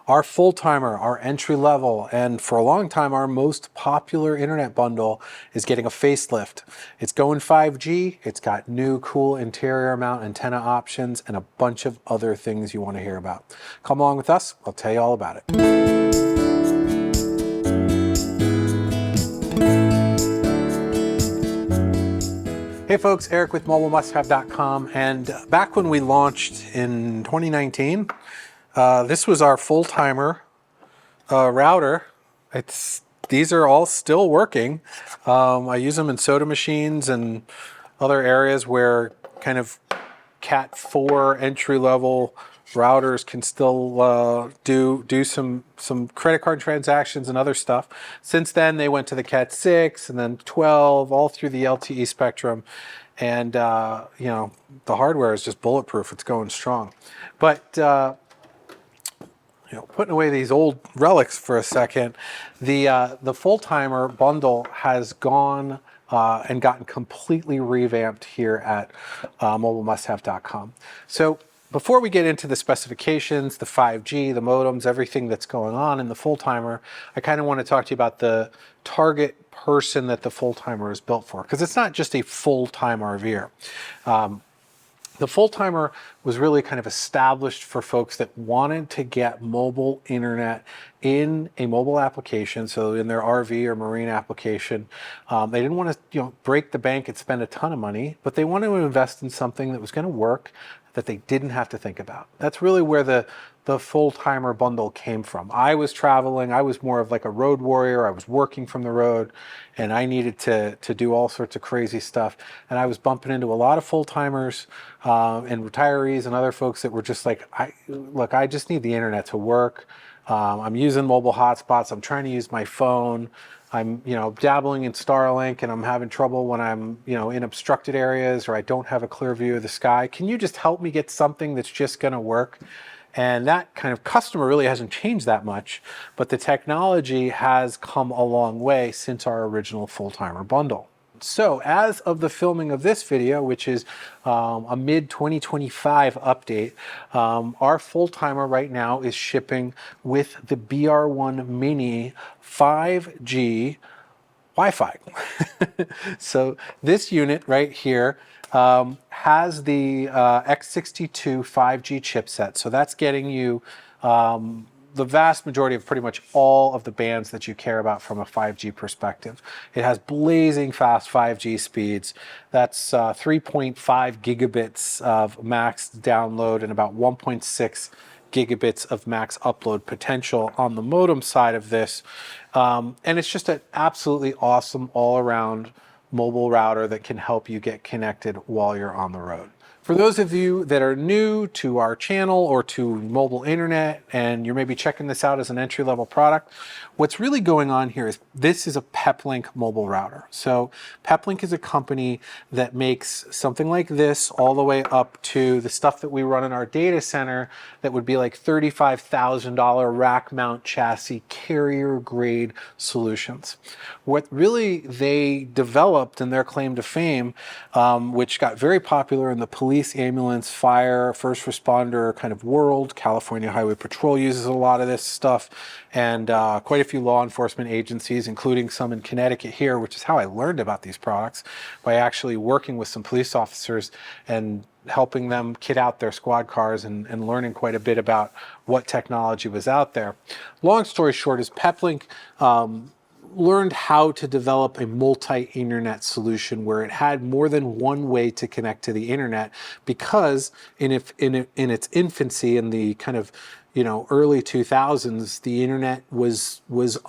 Our FullTimer, our entry level, and for a long time, our most popular internet bundle is getting a facelift. It's going 5G, it's got new cool interior mount antenna options, and a bunch of other things you want to hear about. Come along with us, I'll tell you all about it. Hey folks, Eric with MobileMustHave.com, and back when we launched in 2019, this was our FullTimer router. These are all still working. I use them in soda machines and other areas where kind of Cat 4 entry level routers can still do some credit card transactions and other stuff. Since then, they went to the Cat 6 and then 12, all through the LTE spectrum. And you know, the hardware is just bulletproof. It's going strong. But you know, putting away these old relics for a second, the FullTimer bundle has gone and gotten completely revamped here at MobileMustHave.com. So before we get into the specifications, the 5G, the modems, everything that's going on in the FullTimer, I kind of want to talk to you about the target person that the FullTimer is built for, because it's not just a full-time RVer. The FullTimer was really kind of established for folks that wanted to get mobile internet in a mobile application, so in their RV or marine application. They didn't want to, break the bank and spend a ton of money, but they wanted to invest in something that was going to work, that they didn't have to think about. That's really where the FullTimer bundle came from. I was traveling, I was more of like a road warrior, I was working from the road, and I needed to do all sorts of crazy stuff. And I was bumping into a lot of FullTimers and retirees and other folks that were just like, I just need the internet to work. I'm using mobile hotspots, I'm trying to use my phone. I'm, dabbling in Starlink, and I'm having trouble when I'm, in obstructed areas, or I don't have a clear view of the sky. Can you just help me get something that's just going to work? And that kind of customer really hasn't changed that much, but the technology has come a long way since our original FullTimer bundle. So as of the filming of this video, which is a mid-2025 update, our FullTimer right now is shipping with the BR1 Mini 5G Wi-Fi. So this unit right here has the X62 5G chipset. So that's getting you the vast majority of pretty much all of the bands that you care about from a 5G perspective. It has blazing fast 5G speeds. That's 3.5 gigabits of max download and about 1.6 gigabits of max upload potential on the modem side of this. And it's just an absolutely awesome all-around mobile router that can help you get connected while you're on the road. For those of you that are new to our channel or to mobile internet, and you're maybe checking this out as an entry-level product, what's really going on here is this is a Peplink mobile router. So Peplink is a company that makes something like this all the way up to the stuff that we run in our data center that would be like $35,000 rack mount chassis carrier grade solutions. What really they developed in their claim to fame, which got very popular in the police, ambulance, fire, first responder kind of world. California Highway Patrol uses a lot of this stuff, and quite a few law enforcement agencies, including some in Connecticut here, which is how I learned about these products, by actually working with some police officers and helping them kit out their squad cars and learning quite a bit about what technology was out there. Long story short is Peplink learned how to develop a multi-internet solution where it had more than one way to connect to the internet, because in its infancy, in the kind of early 2000s, the internet was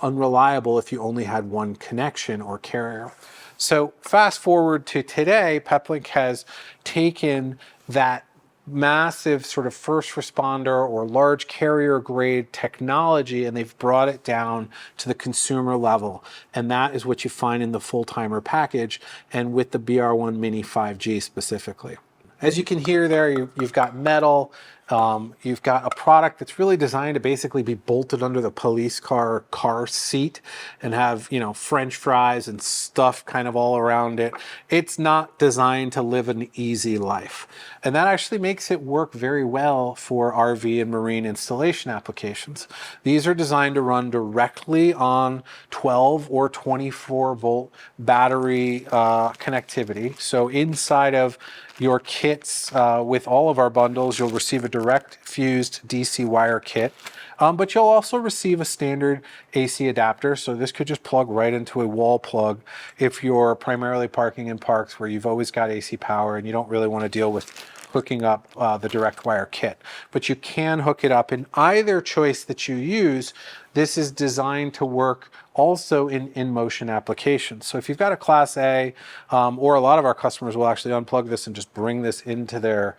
unreliable if you only had one connection or carrier. So fast forward to today, Peplink has taken that massive sort of first responder or large carrier grade technology, and they've brought it down to the consumer level. And that is what you find in the FullTimer package and with the BR1 Mini 5G specifically. As you can hear there, you've got metal. You've got a product that's really designed to basically be bolted under the police car seat and have, you know, French fries and stuff kind of all around it. It's not designed to live an easy life. And that actually makes it work very well for RV and marine installation applications. These are designed to run directly on 12 or 24 volt battery connectivity. So inside of your kits, with all of our bundles, you'll receive a direct fused DC wire kit, but you'll also receive a standard AC adapter. So this could just plug right into a wall plug if you're primarily parking in parks where you've always got AC power and you don't really want to deal with hooking up the direct wire kit. But you can hook it up in either choice that you use. This is designed to work also in motion applications. So if you've got a Class A, or a lot of our customers will actually unplug this and just bring this into their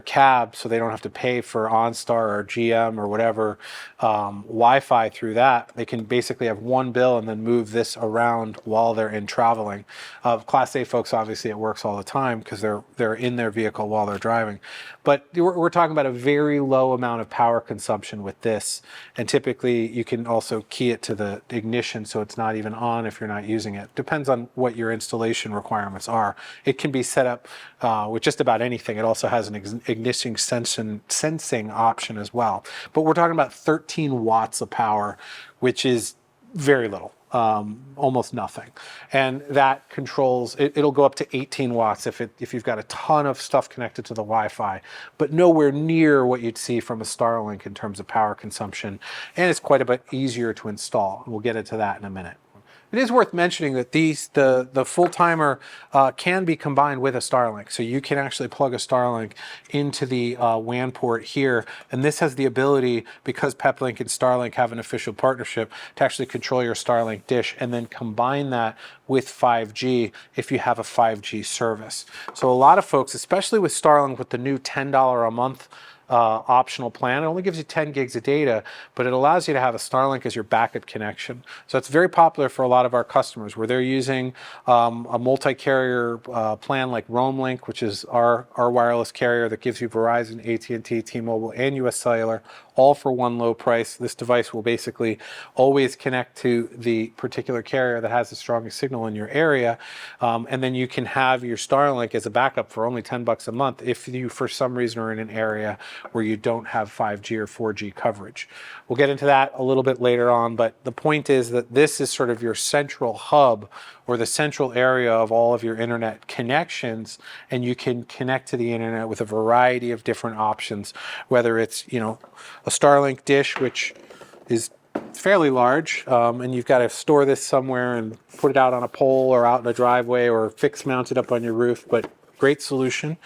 cab so they don't have to pay for OnStar or GM or whatever Wi-Fi through that. They can basically have one bill and then move this around while they're in traveling. Class A folks, obviously it works all the time because they're in their vehicle while they're driving. But we're talking about a very low amount of power consumption with this, and typically you can also key it to the ignition so it's not even on if you're not using it. Depends on what your installation requirements are. It can be set up with just about anything. It also has an ignition sensing option as well. But we're talking about 13 watts of power, which is very little. Almost nothing, and that controls it'll go up to 18 watts if you've got a ton of stuff connected to the Wi-Fi, but nowhere near what you'd see from a Starlink in terms of power consumption, and it's quite a bit easier to install. We'll get into that in a minute. It is worth mentioning that the FullTimer can be combined with a Starlink. So you can actually plug a Starlink into the WAN port here. And this has the ability, because Peplink and Starlink have an official partnership, to actually control your Starlink dish and then combine that with 5G if you have a 5G service. So a lot of folks, especially with Starlink, with the new $10 a month optional plan. It only gives you 10 gigs of data, but it allows you to have a Starlink as your backup connection. So it's very popular for a lot of our customers where they're using a multi-carrier plan like Roamlink, which is our wireless carrier that gives you Verizon, AT&T, T-Mobile, and US Cellular, all for one low price. This device will basically always connect to the particular carrier that has the strongest signal in your area. And then you can have your Starlink as a backup for only $10 a month if you, for some reason, are in an area where you don't have 5G or 4G coverage. We'll get into that a little bit later on, but the point is that this is sort of your central hub or the central area of all of your internet connections, and you can connect to the internet with a variety of different options, whether it's, you know, a Starlink dish, which is fairly large, and you've got to store this somewhere and put it out on a pole or out in a driveway or fix mount it up on your roof, but great solution.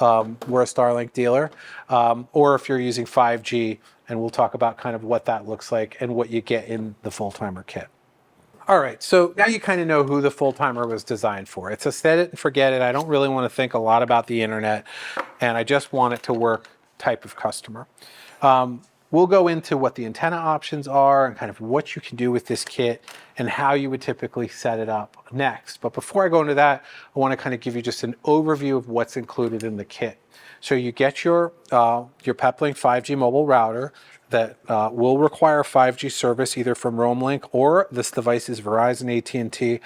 We're a Starlink dealer, or if you're using 5G, and we'll talk about kind of what that looks like and what you get in the FullTimer kit. All right, so now you kind of know who the FullTimer was designed for. It's a set it and forget it. I don't really want to think a lot about the internet, and I just want it to work type of customer. We'll go into what the antenna options are and kind of what you can do with this kit and how you would typically set it up next. But before I go into that, I want to kind of give you just an overview of what's included in the kit. So you get your Peplink 5G mobile router that will require 5G service either from Roamlink or this device is Verizon, AT&T,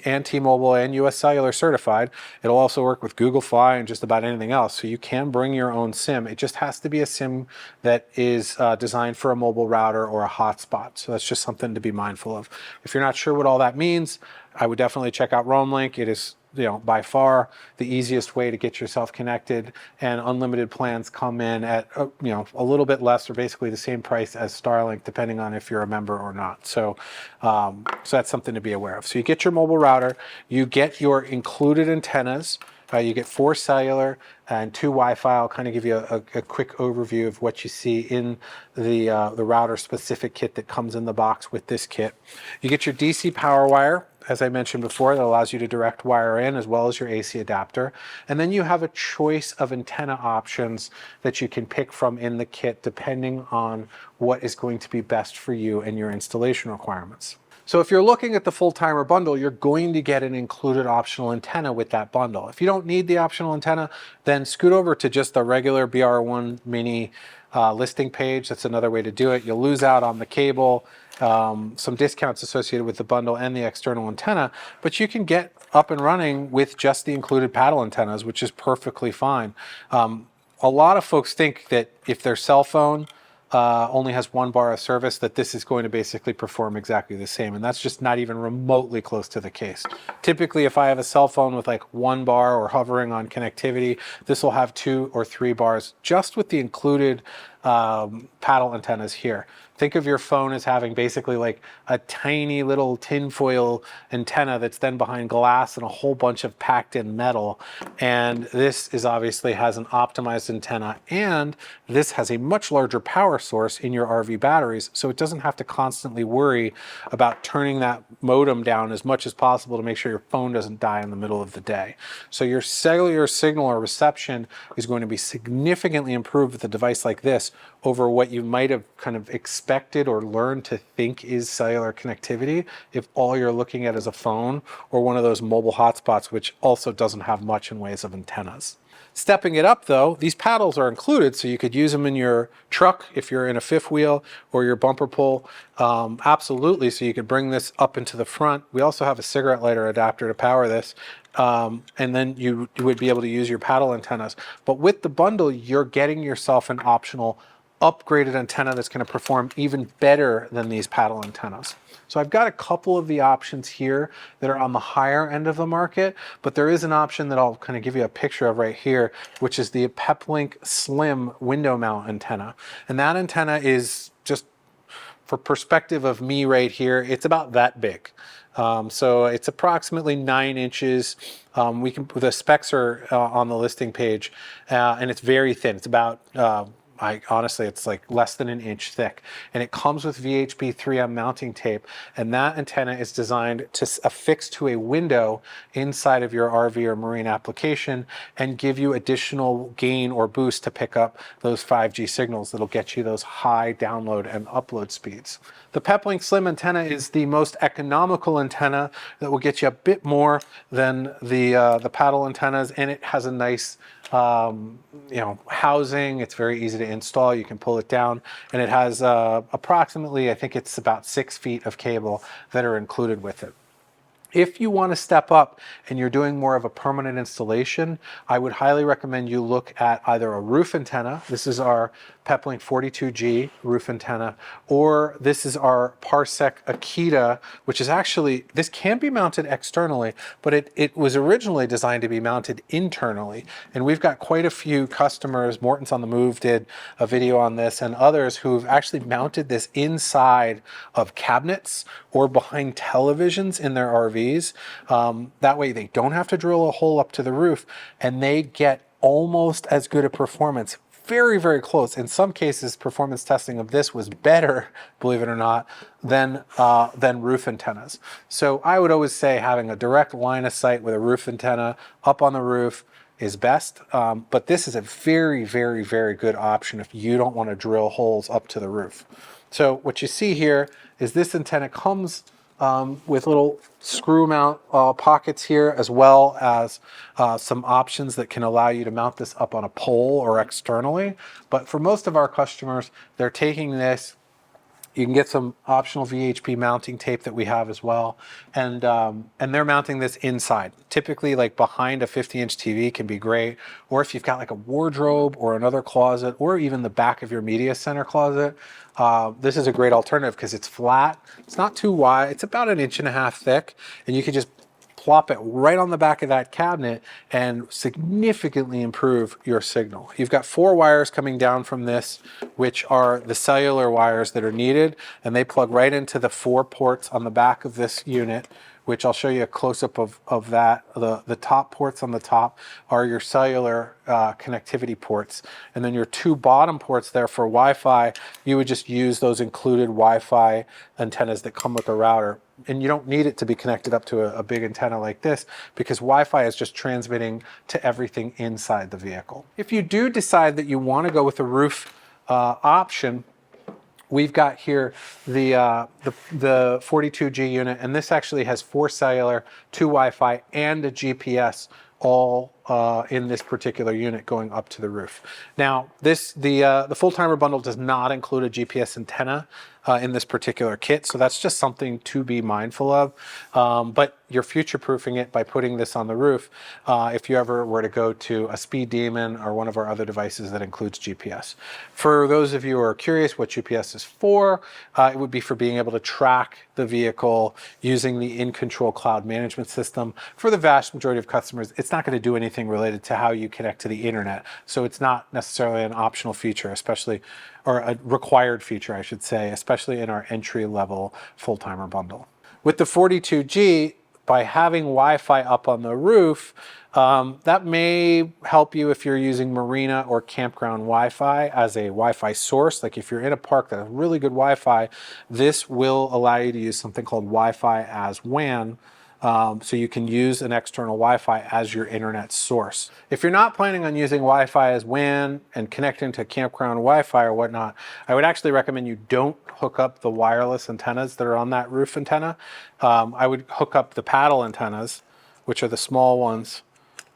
and T-Mobile and US Cellular certified. It'll also work with Google Fi and just about anything else. So you can bring your own SIM. It just has to be a SIM that is designed for a mobile router or a hotspot. So that's just something to be mindful of. If you're not sure what all that means, I would definitely check out Roamlink. It is, you know, by far the easiest way to get yourself connected, and unlimited plans come in at you know, a little bit less or basically the same price as Starlink, depending on if you're a member or not. So so that's something to be aware of. So you get your mobile router, you get your included antennas. You get 4 cellular and 2 Wi-Fi. I'll kind of give you a quick overview of what you see in the router specific kit that comes in the box with this kit. You get your DC power wire, as I mentioned before, that allows you to direct wire in, as well as your AC adapter. And then you have a choice of antenna options that you can pick from in the kit depending on what is going to be best for you and your installation requirements. So if you're looking at the FullTimer bundle, you're going to get an included optional antenna with that bundle. If you don't need the optional antenna, then scoot over to just the regular BR1 Mini listing page. That's another way to do it. You'll lose out on the cable, some discounts associated with the bundle and the external antenna, but you can get up and running with just the included paddle antennas, which is perfectly fine. A lot of folks think that if their cell phone only has 1 bar of service, that this is going to basically perform exactly the same. And that's just not even remotely close to the case. Typically, if I have a cell phone with like 1 bar or hovering on connectivity, this will have 2 or 3 bars just with the included paddle antennas here. Think of your phone as having basically like a tiny little tinfoil antenna that's then behind glass and a whole bunch of packed in metal. And this is obviously has an optimized antenna, and this has a much larger power source in your RV batteries, so it doesn't have to constantly worry about turning that modem down as much as possible to make sure your phone doesn't die in the middle of the day. So your cellular signal or reception is going to be significantly improved with a device like this over what you might have kind of expected or learned to think is cellular connectivity if all you're looking at is a phone or one of those mobile hotspots, which also doesn't have much in ways of antennas. Stepping it up though, these paddles are included, so you could use them in your truck if you're in a fifth wheel or your bumper pull. Absolutely, so you could bring this up into the front. We also have a cigarette lighter adapter to power this. And then you would be able to use your paddle antennas. But with the bundle, you're getting yourself an optional upgraded antenna that's going to perform even better than these paddle antennas. So I've got a couple of the options here that are on the higher end of the market, but there is an option that I'll kind of give you a picture of right here, which is the Peplink Slim window mount antenna. And that antenna is, just for perspective of me right here, it's about that big. So it's approximately 9 inches. The specs are on the listing page, and it's very thin. It's about honestly, it's like less than 1 inch thick, and it comes with VHP 3M mounting tape, and that antenna is designed to affix to a window inside of your RV or marine application and give you additional gain or boost to pick up those 5G signals that'll get you those high download and upload speeds. The Peplink Slim antenna is the most economical antenna that will get you a bit more than the paddle antennas, and it has a nice housing. It's very easy to install. You can pull it down, and it has approximately, I think it's about 6 feet of cable that are included with it. If you want to step up and you're doing more of a permanent installation, I would highly recommend you look at either a roof antenna. This is our Peplink 42G roof antenna, or this is our Parsec Akita, which is actually, this can be mounted externally, but it was originally designed to be mounted internally. And we've got quite a few customers, Morton's on the Move did a video on this, and others who've actually mounted this inside of cabinets or behind televisions in their RVs. That way they don't have to drill a hole up to the roof, and they get almost as good a performance. Very, very close. In some cases, performance testing of this was better, believe it or not, than roof antennas. So I would always say having a direct line of sight with a roof antenna up on the roof is best. But this is a very, very, very good option if you don't want to drill holes up to the roof. So what you see here is this antenna comes with little screw mount pockets here, as well as some options that can allow you to mount this up on a pole or externally. But for most of our customers, they're taking this. You can get some optional VHP mounting tape that we have as well, and they're mounting this inside. Typically, like behind a 50-inch TV can be great, or if you've got like a wardrobe or another closet, or even the back of your media center closet, this is a great alternative because it's flat. It's not too wide. It's about 1.5 inches thick, and you can just plop it right on the back of that cabinet and significantly improve your signal. You've got 4 wires coming down from this, which are the cellular wires that are needed, and they plug right into the 4 ports on the back of this unit, which I'll show you a close-up of that. The top ports on the top are your cellular connectivity ports. And then your 2 bottom ports there for Wi-Fi, you would just use those included Wi-Fi antennas that come with a router. And you don't need it to be connected up to a big antenna like this, because Wi-Fi is just transmitting to everything inside the vehicle. If you do decide that you want to go with a roof option, we've got here the 42G unit, and this actually has 4 cellular, 2 Wi-Fi, and a GPS all in this particular unit going up to the roof. Now, the FullTimer bundle does not include a GPS antenna in this particular kit, so that's just something to be mindful of. But you're future-proofing it by putting this on the roof if you ever were to go to a Speed Demon or one of our other devices that includes GPS. For those of you who are curious what GPS is for, it would be for being able to track the vehicle using the InControl cloud management system. For the vast majority of customers, it's not going to do anything related to how you connect to the internet, so it's not necessarily an optional feature, especially, or a required feature, I should say, especially in our entry-level FullTimer bundle. With the 42G, by having Wi-Fi up on the roof, that may help you if you're using marina or campground Wi-Fi as a Wi-Fi source. Like if you're in a park that has really good Wi-Fi, this will allow you to use something called Wi-Fi as WAN. So you can use an external Wi-Fi as your internet source. If you're not planning on using Wi-Fi as WAN and connecting to campground Wi-Fi or whatnot, I would actually recommend you don't hook up the wireless antennas that are on that roof antenna. I would hook up the paddle antennas, which are the small ones,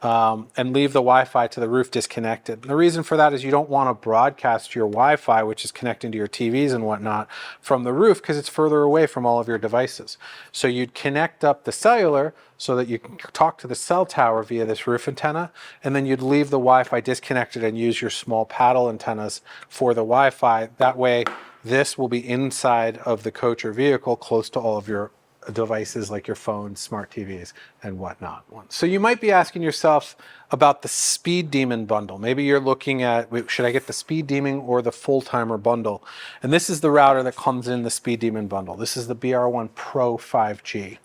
and leave the Wi-Fi to the roof disconnected. The reason for that is you don't want to broadcast your Wi-Fi, which is connecting to your TVs and whatnot, from the roof because it's further away from all of your devices. So you'd connect up the cellular so that you can talk to the cell tower via this roof antenna, and then you'd leave the Wi-Fi disconnected and use your small paddle antennas for the Wi-Fi. That way, this will be inside of the coach or vehicle close to all of your devices like your phones, smart TVs, and whatnot. So you might be asking yourself about the Speed Demon bundle. Maybe you're looking at, should I get the Speed Demon or the FullTimer bundle? And this is the router that comes in the Speed Demon bundle. This is the BR1 Pro 5G.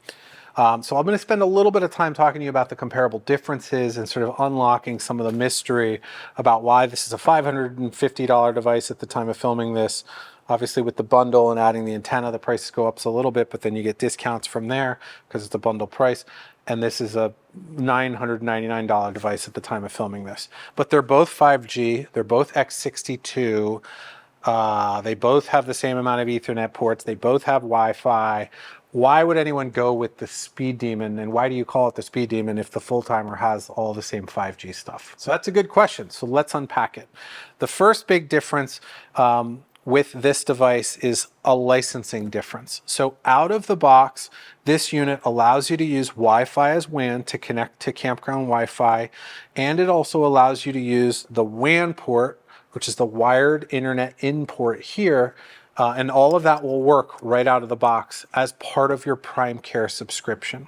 So I'm going to spend a little bit of time talking to you about the comparable differences and sort of unlocking some of the mystery about why this is a $550 device at the time of filming this. Obviously, with the bundle and adding the antenna, the prices go up a little bit, but then you get discounts from there because it's a bundle price. And this is a $999 device at the time of filming this. But they're both 5G. They're both X62. They both have the same amount of Ethernet ports. They both have Wi-Fi. Why would anyone go with the Speed Demon, and why do you call it the Speed Demon if the FullTimer has all the same 5G stuff? So that's a good question. So let's unpack it. The first big difference with this device is a licensing difference. So out of the box, this unit allows you to use Wi-Fi as WAN to connect to campground Wi-Fi, and it also allows you to use the WAN port, which is the wired internet in port here, and all of that will work right out of the box as part of your Prime Care subscription.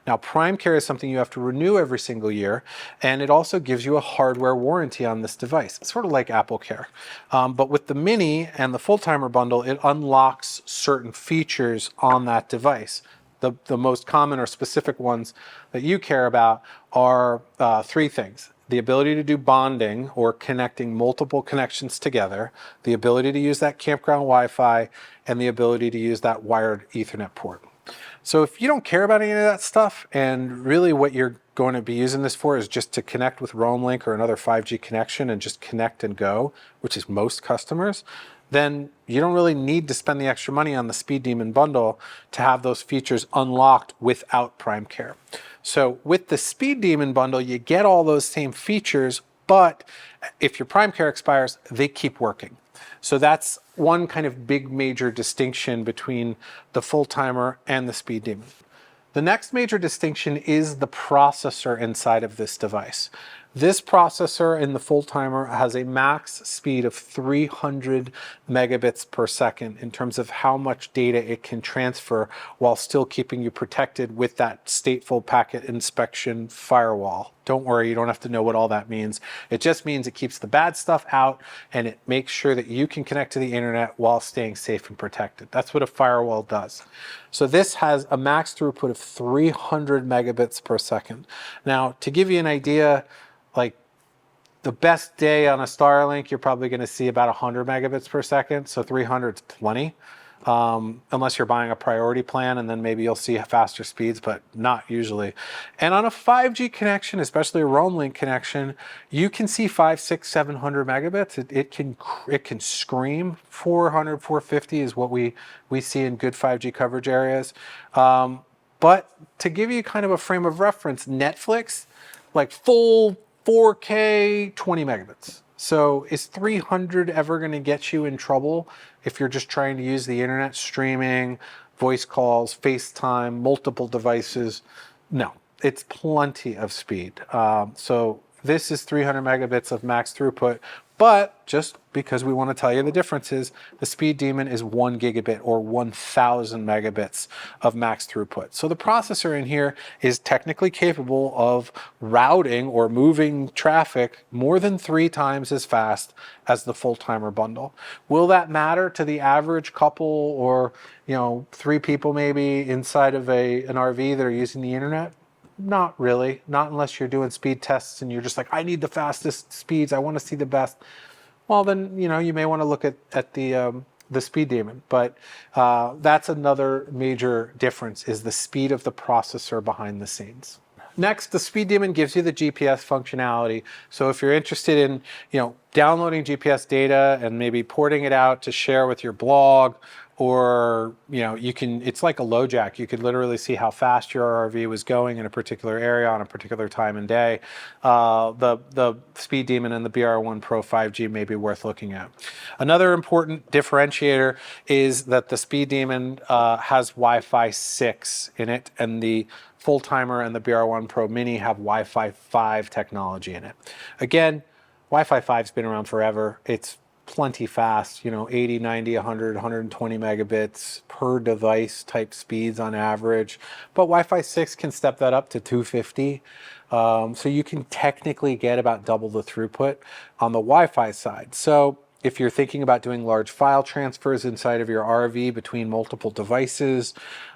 Now, Prime Care is something you have to renew every single year, and it also gives you a hardware warranty on this device. It's sort of like Apple Care. But with the Mini and the FullTimer bundle, it unlocks certain features on that device. The most common or specific ones that you care about are 3 things. The ability to do bonding or connecting multiple connections together, the ability to use that campground Wi-Fi, and the ability to use that wired Ethernet port. So if you don't care about any of that stuff, and really what you're going to be using this for is just to connect with Roamlink or another 5G connection and just connect and go, which is most customers, then you don't really need to spend the extra money on the Speed Demon bundle to have those features unlocked without Prime Care. So with the Speed Demon bundle, you get all those same features, but if your Prime Care expires, they keep working. So that's one kind of big major distinction between the FullTimer and the Speed Demon. The next major distinction is the processor inside of this device. This processor in the FullTimer has a max speed of 300 megabits per second in terms of how much data it can transfer while still keeping you protected with that stateful packet inspection firewall. Don't worry, you don't have to know what all that means. It just means it keeps the bad stuff out and it makes sure that you can connect to the internet while staying safe and protected. That's what a firewall does. So this has a max throughput of 300 megabits per second. Now, to give you an idea, like the best day on a Starlink, you're probably going to see about 100 megabits per second. So 300 is plenty. unless you're buying a priority plan, and then maybe you'll see faster speeds, but not usually. And on a 5G connection, especially a roam link connection, you can see 500, 600, 700 megabits. It can scream 400, 450 is what we see in good 5G coverage areas. But to give you kind of a frame of reference, Netflix, like full 4K, 20 megabits. So is 300 ever going to get you in trouble if you're just trying to use the internet, streaming, voice calls, FaceTime, multiple devices? No, it's plenty of speed. So this is 300 megabits of max throughput, but just because we want to tell you the differences, the Speed Demon is 1 gigabit or 1,000 megabits of max throughput. So the processor in here is technically capable of routing or moving traffic more than 3 times as fast as the FullTimer bundle. Will that matter to the average couple or 3 people maybe inside of an RV that are using the internet? Not really, not unless you're doing speed tests and you're just like, I need the fastest speeds, I want to see the best. Well, then, you may want to look at the Speed Demon, but that's another major difference is the speed of the processor behind the scenes. Next, the Speed Demon gives you the GPS functionality. So if you're interested in, downloading GPS data and maybe porting it out to share with your blog, or it's like a LoJack. You could literally see how fast your RV was going in a particular area on a particular time and day. The Speed Demon and the BR1 Pro 5G may be worth looking at. Another important differentiator is that the Speed Demon has Wi-Fi 6 in it, and the FullTimer and the BR1 Pro Mini have Wi-Fi 5 technology in it. Again, Wi-Fi 5's been around forever. It's plenty fast, 80, 90, 100, 120 megabits per device type speeds on average. But Wi-Fi 6 can step that up to 250. So you can technically get about double the throughput on the Wi-Fi side. So if you're thinking about doing large file transfers inside of your RV between multiple devices,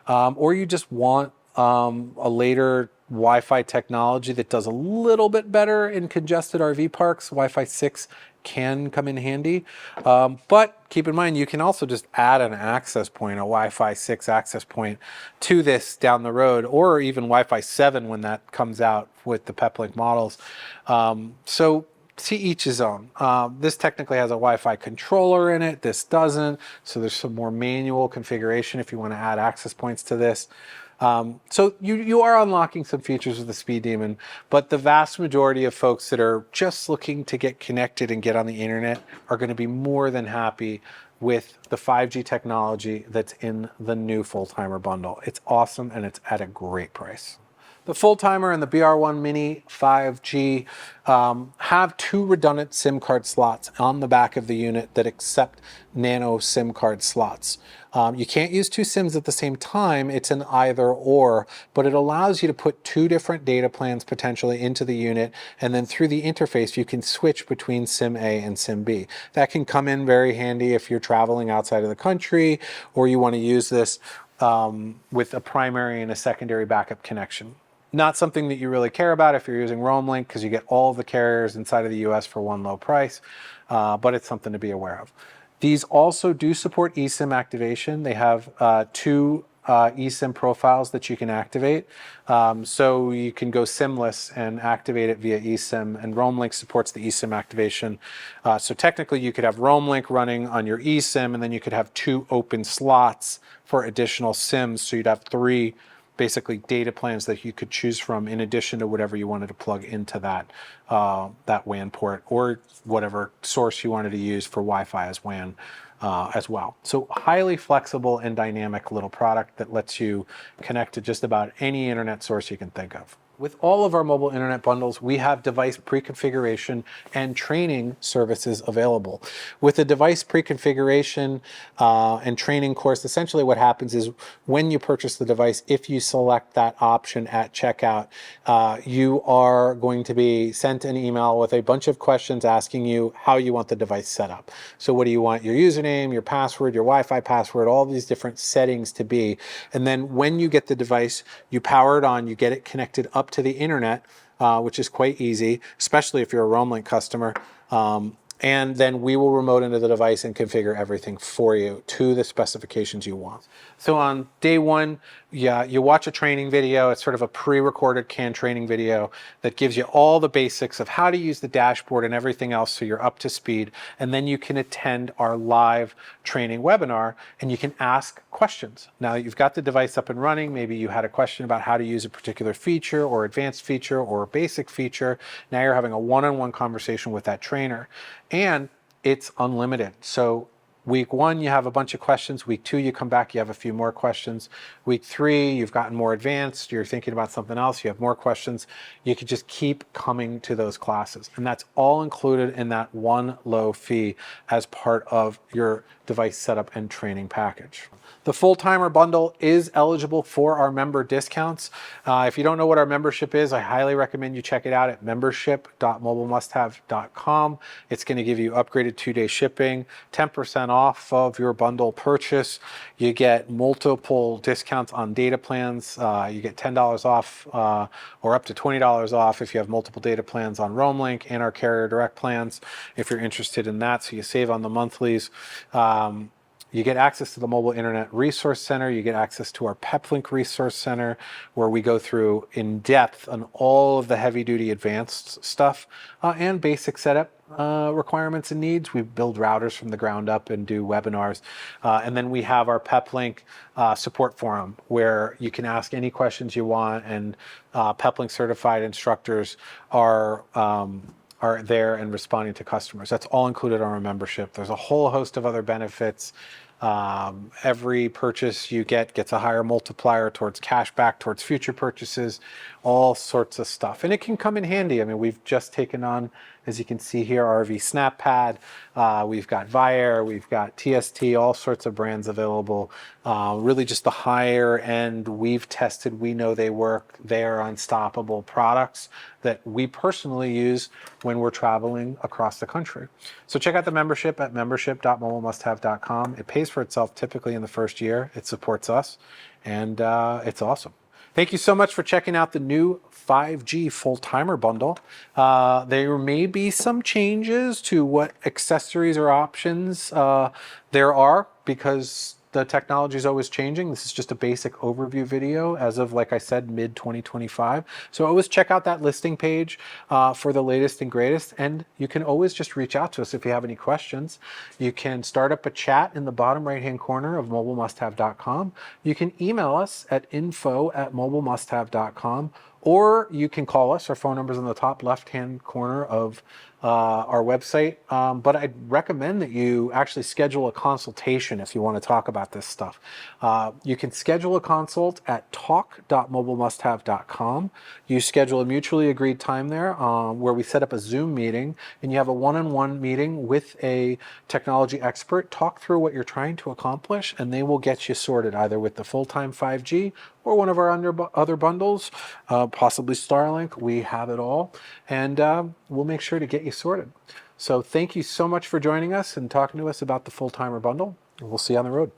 or you just want a later Wi-Fi technology that does a little bit better in congested RV parks, Wi-Fi 6 can come in handy. But keep in mind, you can also just add an access point, a Wi-Fi 6 access point to this down the road, or even Wi-Fi 7 when that comes out with the Peplink models. So to each his own. This technically has a Wi-Fi controller in it. This doesn't. So there's some more manual configuration if you want to add access points to this. So you are unlocking some features with the Speed Demon, but the vast majority of folks that are just looking to get connected and get on the internet are going to be more than happy with the 5G technology that's in the new FullTimer bundle. It's awesome and it's at a great price. The FullTimer and the BR1 Mini 5G have 2 redundant SIM card slots on the back of the unit that accept nano SIM card slots. You can't use 2 SIMs at the same time. It's an either or, but it allows you to put 2 different data plans potentially into the unit, and then through the interface you can switch between SIM A and SIM B. That can come in very handy if you're traveling outside of the country or you want to use this with a primary and a secondary backup connection. Not something that you really care about if you're using RoamLink because you get all of the carriers inside of the US for one low price, but it's something to be aware of. These also do support eSIM activation. They have 2 eSIM profiles that you can activate. So you can go SIMless and activate it via eSIM, and RoamLink supports the eSIM activation. So technically you could have RoamLink running on your eSIM, and then you could have 2 open slots for additional SIMs. So you'd have 3 basically data plans that you could choose from in addition to whatever you wanted to plug into that WAN port, or whatever source you wanted to use for Wi-Fi as WAN as well. So highly flexible and dynamic little product that lets you connect to just about any internet source you can think of. With all of our mobile internet bundles, we have device pre-configuration and training services available. With the device pre-configuration and training course, essentially what happens is when you purchase the device, if you select that option at checkout, you are going to be sent an email with a bunch of questions asking you how you want the device set up. So what do you want your username, your password, your Wi-Fi password, all these different settings to be. And then when you get the device, you power it on, you get it connected up to the internet, which is quite easy, especially if you're a RoamLink customer. and then we will remote into the device and configure everything for you to the specifications you want. So on day one, yeah, you watch a training video. It's sort of a pre-recorded canned training video that gives you all the basics of how to use the dashboard and everything else so you're up to speed. And then you can attend our live training webinar and you can ask questions. Now you've got the device up and running. Maybe you had a question about how to use a particular feature or advanced feature or a basic feature. Now you're having a one-on-one conversation with that trainer. And it's unlimited. So week one, you have a bunch of questions. Week two, you come back, you have a few more questions. Week three, you've gotten more advanced. You're thinking about something else. You have more questions. You could just keep coming to those classes. And that's all included in that one low fee as part of your device setup and training package. The FullTimer bundle is eligible for our member discounts. If you don't know what our membership is, I highly recommend you check it out at membership.mobilemusthave.com. It's going to give you upgraded 2-day shipping, 10% off of your bundle purchase. You get multiple discounts on data plans. You get $10 off or up to $20 off if you have multiple data plans on RoamLink and our Carrier Direct plans if you're interested in that. So you save on the monthlies. You get access to the Mobile Internet Resource Center. You get access to our PepLink Resource Center, where we go through in depth on all of the heavy-duty advanced stuff and basic setup requirements and needs. We build routers from the ground up and do webinars. And then we have our PepLink support forum, where you can ask any questions you want, and PepLink certified instructors are there and responding to customers. That's all included on our membership. There's a whole host of other benefits. Every purchase you get gets a higher multiplier towards cash back, towards future purchases, all sorts of stuff. And it can come in handy. I mean, we've just taken on, as you can see here, RV SnapPad. We've got Viair, we've got TST, all sorts of brands available. Really just the higher end we've tested. We know they work. They are unstoppable products that we personally use when we're traveling across the country. So check out the membership at membership.mobilemusthave.com. It pays for itself typically in the first year. It supports us, and it's awesome. Thank you so much for checking out the new 5G FullTimer bundle. There may be some changes to what accessories or options there are, because the technology is always changing. This is just a basic overview video as of, like I said, mid-2025. So always check out that listing page for the latest and greatest. And you can always just reach out to us if you have any questions. You can start up a chat in the bottom right-hand corner of mobilemusthave.com. You can email us at info@mobilemusthave.com, or you can call us. Our phone number is in the top left-hand corner of our website. But I'd recommend that you actually schedule a consultation if you want to talk about this stuff. You can schedule a consult at talk.mobilemusthave.com. You schedule a mutually agreed time there where we set up a Zoom meeting, and you have a one-on-one meeting with a technology expert. Talk through what you're trying to accomplish, and they will get you sorted either with the full-time 5G or one of our other bundles, possibly Starlink. We have it all, and we'll make sure to get you sorted. So thank you so much for joining us and talking to us about the FullTimer bundle. We'll see you on the road.